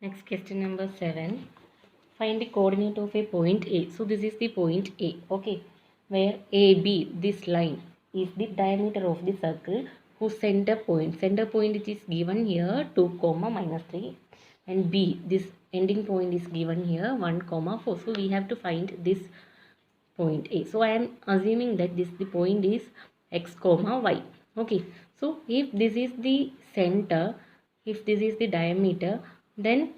Next question number 7. Find the coordinate of a point A. So this is the point A, okay, where AB, this line, is the diameter of the circle whose center point it is given here 2 comma minus 3, and B, this ending point is given here 1 comma 4. So we have to find this point A. So I am assuming that this the point is x comma y. Okay, so if this is the center, if this is the diameter, then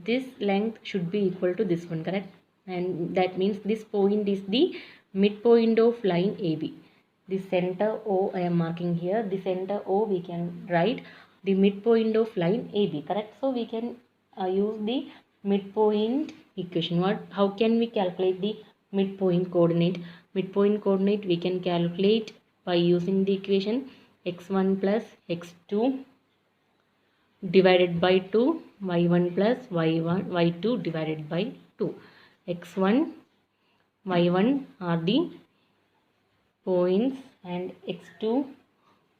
this length should be equal to this one, correct? And that means this point is the midpoint of line AB. The center O I am marking here. The center O we can write the midpoint of line AB, correct? So we can use the midpoint equation. How can we calculate the midpoint coordinate? Midpoint coordinate we can calculate by using the equation x1 plus x2 divided by 2, y1 plus y2 divided by 2. x1 y1 are the points and x2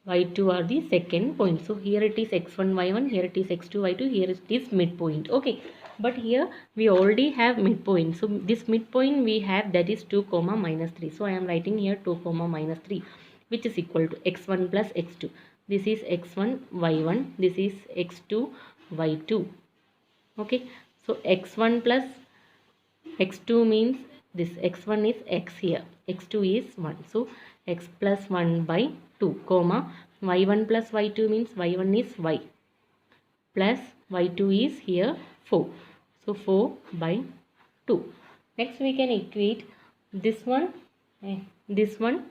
y2 are the second point. So here it is x1 y1, here it is x2 y2, here it is midpoint. Okay, but here we already have midpoint. So this midpoint we have, that is 2 comma minus 3. So I am writing here 2 comma minus 3, which is equal to x1 plus x2. This is x1 y1, this is x2 y2. Okay, so x1 plus x2 means this x1 is x here, x2 is 1. So x plus 1 by 2 comma y1 plus y2 means y1 is y plus y2 is here 4. So 4 by 2. Next we can equate this one. This one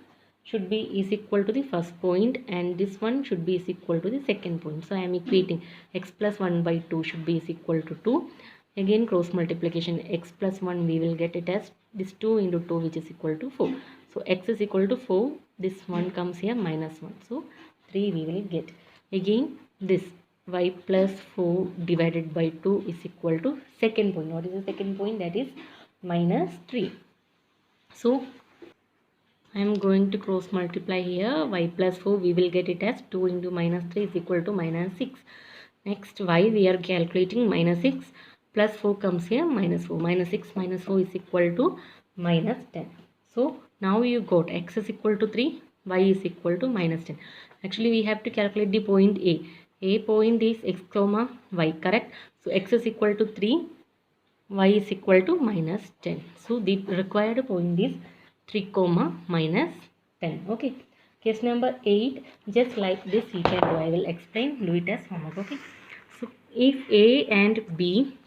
should be is equal to the first point, and this one should be is equal to the second point. So I am equating x plus 1 by 2 should be is equal to 2. Again cross multiplication, x plus 1 we will get it as this 2 into 2, which is equal to 4. So x is equal to 4, this one comes here minus 1, so 3 we will get. Again this y plus 4 divided by 2 is equal to second point. What is the second point? That is minus 3. So I am going to cross multiply here. Y plus 4 we will get it as 2 into minus 3 is equal to minus 6. Next y we are calculating minus 6 plus 4 comes here minus 4. Minus 6 minus 4 is equal to minus 10. So now you got x is equal to 3, y is equal to minus 10. Actually we have to calculate the point A. A point is x comma y, correct? So x is equal to 3, y is equal to minus 10. So the required point is 3 comma minus 10. Okay, case number 8, just like this you can do. I will explain, do it as homework. Okay, so if A and B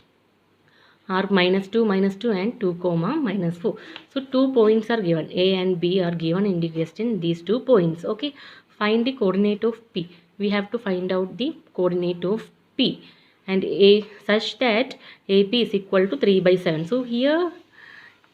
are minus 2 and 2 comma minus 4, so 2 points are given. A and B are given in the question, these 2 points. Okay, find the coordinate of P. We have to find out the coordinate of P and A such that AP is equal to 3 by 7. So here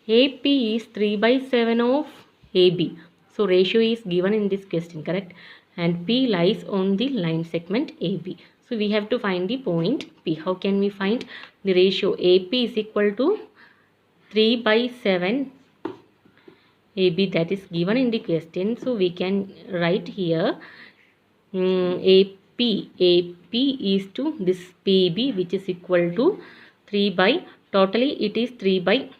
AP is 3 by 7 of AB. So ratio is given in this question, correct? And P lies on the line segment AB. So we have to find the point P. How can we find the ratio? AP is equal to 3 by 7 AB, that is given in the question. So we can write here AP is to this PB, which is equal to 3 by, totally it is 3 by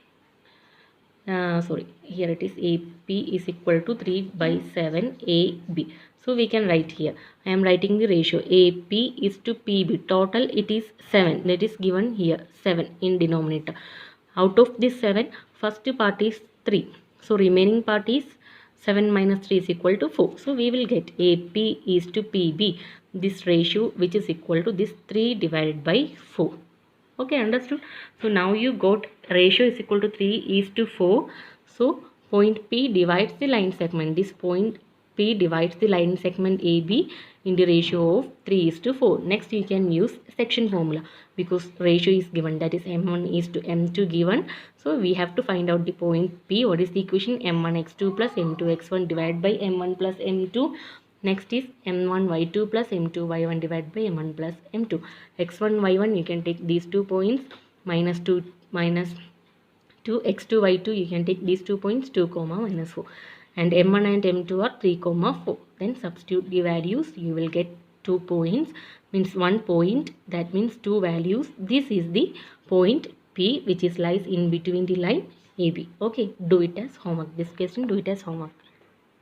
here it is AP is equal to 3 by 7 AB. So we can write here, I am writing the ratio AP is to PB, total it is 7, that is given here 7 in denominator. Out of this 7, first part is 3, so remaining part is 7 minus 3 is equal to 4. So we will get AP is to PB, this ratio which is equal to this 3 divided by 4. Okay, understood? So now you got ratio is equal to 3 is to 4. So point P divides the line segment. This point P divides the line segment AB in the ratio of 3 is to 4. Next you can use section formula because ratio is given, that is M1 is to M2 given. So we have to find out the point P. What is the equation? M1 x2 plus M2 x1 divided by M1 plus M2. Next is M1 y2 plus M2 y1 divided by M1 plus M2. X1 y1 you can take these 2 points, minus 2 x2 y2 you can take these 2 points, 2 comma minus 4, and M1 and M2 are 3 comma 4. Then substitute the values, you will get 2 points means one point, that means two values. This is the point P which is lies in between the line AB. Okay, do it as homework. This question, do it as homework.